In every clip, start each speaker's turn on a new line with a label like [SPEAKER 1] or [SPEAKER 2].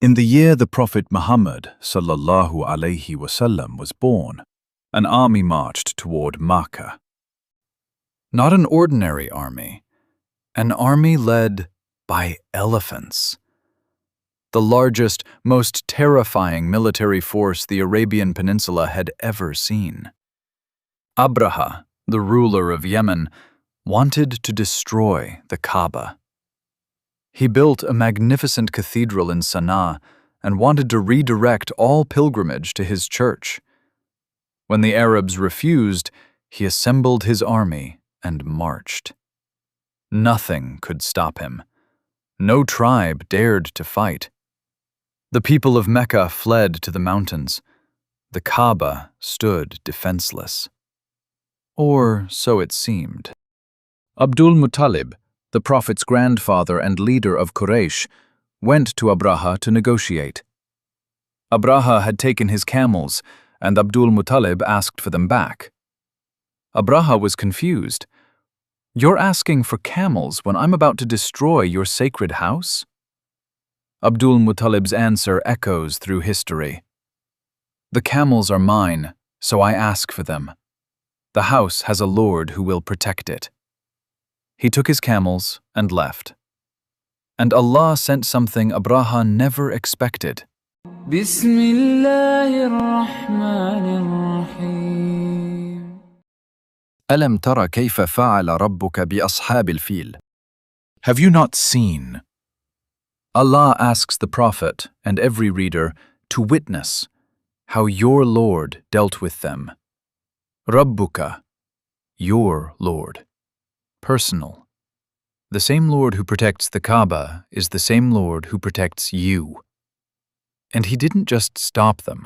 [SPEAKER 1] In the year the Prophet Muhammad ﷺ was born, an army marched toward Makkah. Not an ordinary army, an army led by elephants. The largest, most terrifying military force the Arabian Peninsula had ever seen. Abraha, the ruler of Yemen, wanted to destroy the Kaaba. He built a magnificent cathedral in Sana'a and wanted to redirect all pilgrimage to his church. When the Arabs refused, he assembled his army and marched. Nothing could stop him. No tribe dared to fight. The people of Mecca fled to the mountains. The Kaaba stood defenseless. Or so it seemed. Abdul Muttalib, the Prophet's grandfather and leader of Quraysh, went to Abraha to negotiate. Abraha had taken his camels, and Abdul Muttalib asked for them back. Abraha was confused. "You're asking for camels when I'm about to destroy your sacred house?" Abdul Muttalib's answer echoes through history. "The camels are mine, so I ask for them. The house has a Lord who will protect it." He took his camels and left. And Allah sent something Abraha never expected. ألم تر كيف فعل ربك بأصحاب الفيل? Have you not seen? Allah asks the Prophet and every reader to witness how your Lord dealt with them. Rabbuka, your Lord. Personal. The same Lord who protects the Kaaba is the same Lord who protects you. And he didn't just stop them.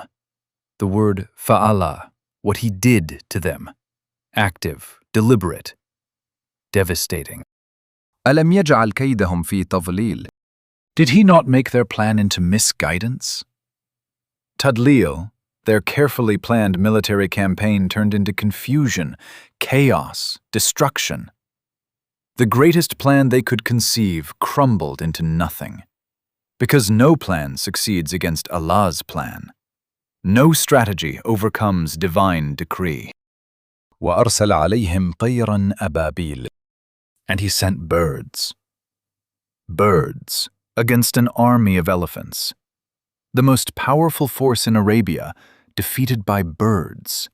[SPEAKER 1] The word fa'ala, what he did to them. Active, deliberate, devastating. ألم يجعل كيدهم في تضليل? Did he not make their plan into misguidance? Tadlil, their carefully planned military campaign, turned into confusion, chaos, destruction. The greatest plan they could conceive crumbled into nothing. Because no plan succeeds against Allah's plan. No strategy overcomes divine decree. وَأَرْسَلَ عَلَيْهِمْ طَيْرًا أَبَابِيلَ. And he sent birds. Birds against an army of elephants. The most powerful force in Arabia, defeated by birds.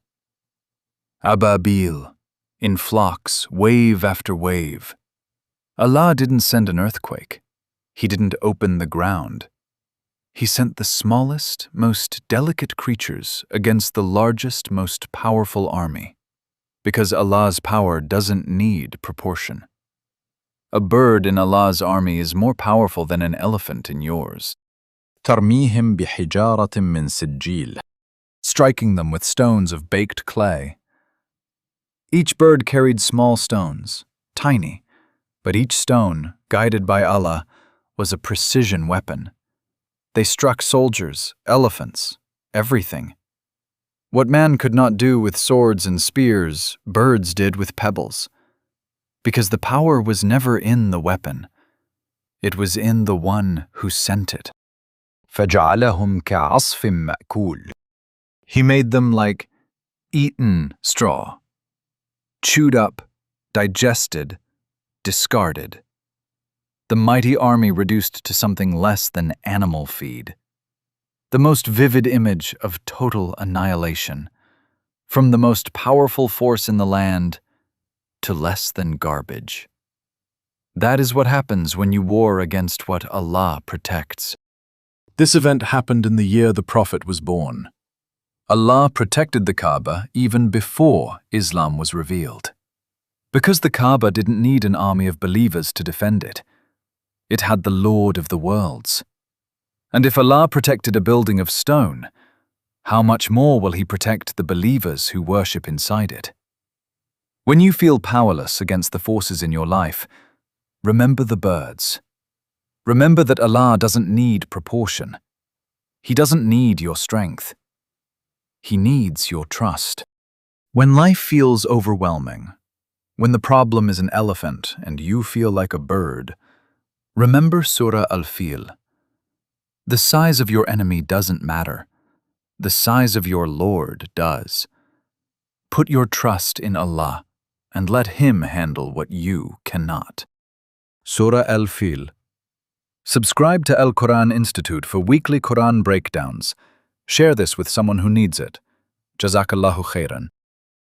[SPEAKER 1] Ababil, in flocks, wave after wave. Allah didn't send an earthquake. He didn't open the ground. He sent the smallest, most delicate creatures against the largest, most powerful army. Because Allah's power doesn't need proportion. A bird in Allah's army is more powerful than an elephant in yours. ترميهم بحجارة من سجيل. Striking them with stones of baked clay. Each bird carried small stones, tiny, but each stone, guided by Allah, was a precision weapon. They struck soldiers, elephants, everything. What man could not do with swords and spears, birds did with pebbles. Because the power was never in the weapon. It was in the one who sent it. فَجَعَلَهُمْ كَعَصْفٍ مَأْكُولٍ. He made them like eaten straw. Chewed up, digested, discarded. The mighty army reduced to something less than animal feed. The most vivid image of total annihilation. From the most powerful force in the land to less than garbage. That is what happens when you war against what Allah protects. This event happened in the year the Prophet was born. Allah protected the Kaaba even before Islam was revealed. Because the Kaaba didn't need an army of believers to defend it. It had the Lord of the worlds. And if Allah protected a building of stone, how much more will He protect the believers who worship inside it? When you feel powerless against the forces in your life, remember the birds. Remember that Allah doesn't need proportion. He doesn't need your strength. He needs your trust. When life feels overwhelming, when the problem is an elephant and you feel like a bird, remember Surah Al-Fil. The size of your enemy doesn't matter. The size of your Lord does. Put your trust in Allah and let Him handle what you cannot. Surah Al-Fil. Subscribe to Al-Qur'an Institute for weekly Quran breakdowns. Share this with someone who needs it. Jazakallahu khairan.